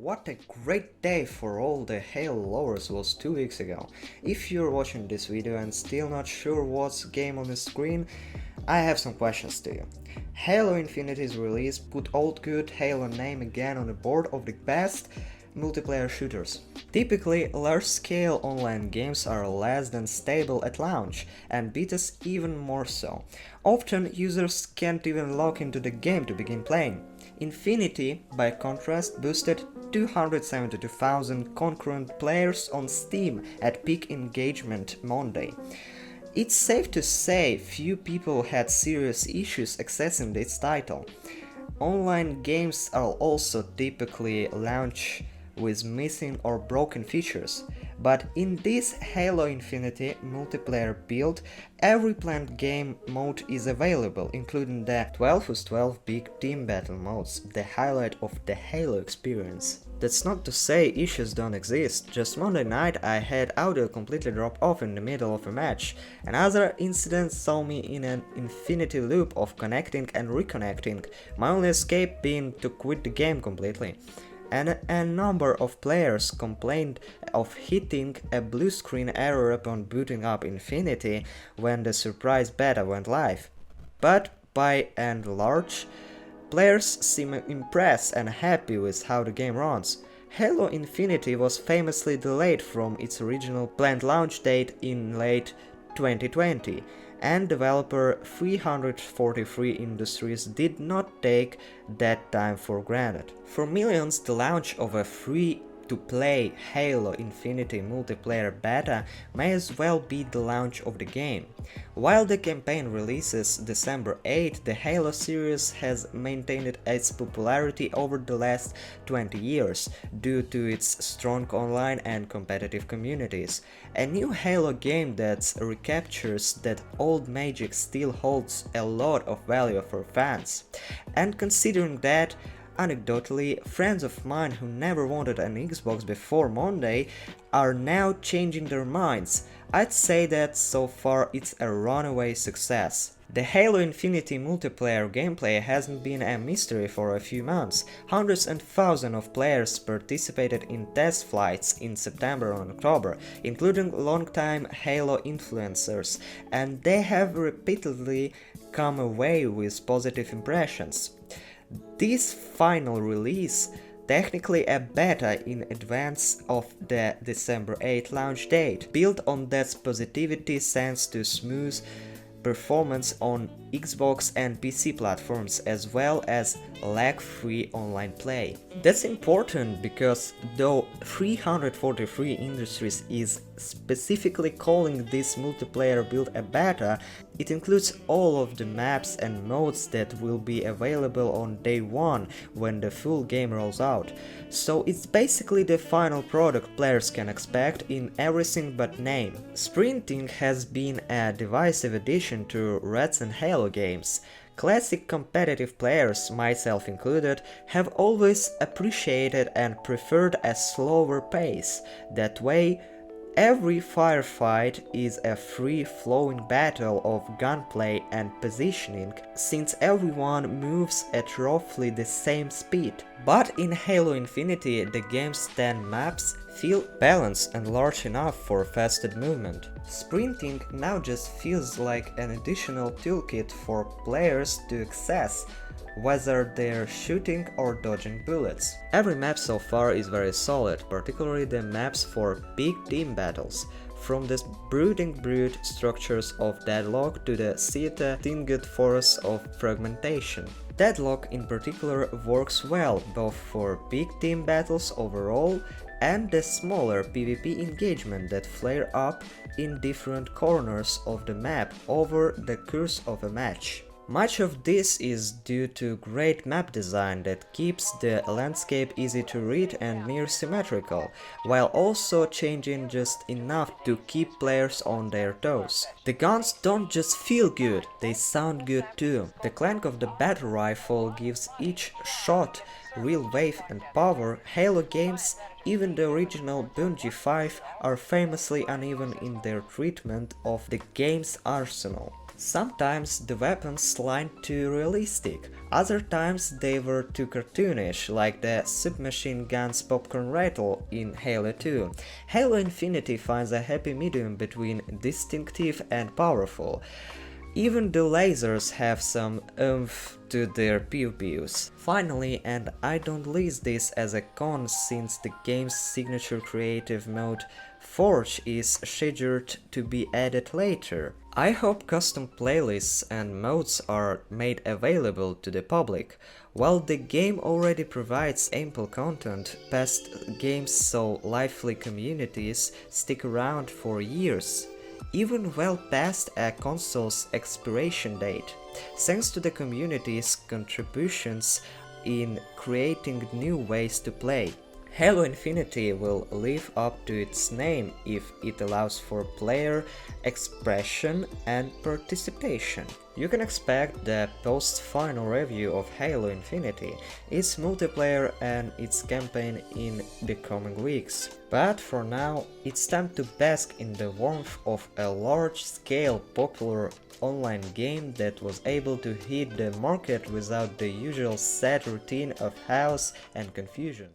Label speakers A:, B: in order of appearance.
A: What a great day for all the Halo lovers was 2 weeks ago. If you're watching this video and still not sure what's game on the screen, I have some questions to you. Halo Infinity's release put old good Halo name again on the board of the best multiplayer shooters. Typically, large-scale online games are less than stable at launch, and betas even more so. Often, users can't even log into the game to begin playing. Infinity, by contrast, boosted 272,000 concurrent players on Steam at peak engagement Monday. It's safe to say few people had serious issues accessing its title. Online games are also typically launched with missing or broken features, but in this Halo Infinity multiplayer build, every planned game mode is available, including the 12 vs 12 big team battle modes, the highlight of the Halo experience. That's not to say issues don't exist. Just Monday night I had audio completely drop off in the middle of a match. Another incident saw me in an infinity loop of connecting and reconnecting, my only escape being to quit the game completely. And a number of players complained of hitting a blue screen error upon booting up Infinity when the surprise beta went live. But by and large, players seem impressed and happy with how the game runs. Halo Infinity was famously delayed from its original planned launch date in late 2020, and developer 343 Industries did not take that time for granted. For millions, the launch of a free-to-play Halo Infinity multiplayer beta may as well be the launch of the game. While the campaign releases December 8, the Halo series has maintained its popularity over the last 20 years due to its strong online and competitive communities. A new Halo game that recaptures that old magic still holds a lot of value for fans. And considering that, anecdotally, friends of mine who never wanted an Xbox before Monday are now changing their minds. I'd say that so far it's a runaway success. The Halo Infinity multiplayer gameplay hasn't been a mystery for a few months. Hundreds and thousands of players participated in test flights in September and October, including longtime Halo influencers, and they have repeatedly come away with positive impressions. This final release, technically a beta in advance of the December 8 launch date, built on that positivity thanks to smooth performance on Xbox and PC platforms as well as lag-free online play. That's important because though 343 Industries is specifically calling this multiplayer build a beta, it includes all of the maps and modes that will be available on day one when the full game rolls out. So it's basically the final product players can expect in everything but name. Sprinting has been a divisive addition to Reds and Halo games. Classic competitive players, myself included, have always appreciated and preferred a slower pace. That way, every firefight is a free-flowing battle of gunplay and positioning, since everyone moves at roughly the same speed. But in Halo Infinity, the game's 10 maps feel balanced and large enough for faster movement. Sprinting now just feels like an additional toolkit for players to access, whether they're shooting or dodging bullets. Every map so far is very solid, particularly the maps for big team battles, from the brooding brood structures of Deadlock to the Tinged forests of Fragmentation. Deadlock in particular works well both for big team battles overall and the smaller PvP engagement that flare up in different corners of the map over the course of a match. Much of this is due to great map design that keeps the landscape easy to read and near symmetrical, while also changing just enough to keep players on their toes. The guns don't just feel good, they sound good too. The clank of the battle rifle gives each shot real weight and power. Halo games, even the original Bungie 5, are famously uneven in their treatment of the game's arsenal. Sometimes the weapons seemed too realistic, other times they were too cartoonish, like the submachine gun's popcorn rattle in Halo 2. Halo Infinity finds a happy medium between distinctive and powerful. Even the lasers have some oomph to their pew-pews. Finally, and I don't list this as a con since the game's signature creative mode Forge is scheduled to be added later. I hope custom playlists and modes are made available to the public. While the game already provides ample content, past games saw lively communities stick around for years, even well past a console's expiration date, thanks to the community's contributions in creating new ways to play. Halo Infinity will live up to its name if it allows for player expression and participation. You can expect the post-final review of Halo Infinity, its multiplayer and its campaign in the coming weeks. But for now, it's time to bask in the warmth of a large-scale popular online game that was able to hit the market without the usual sad routine of chaos and confusion.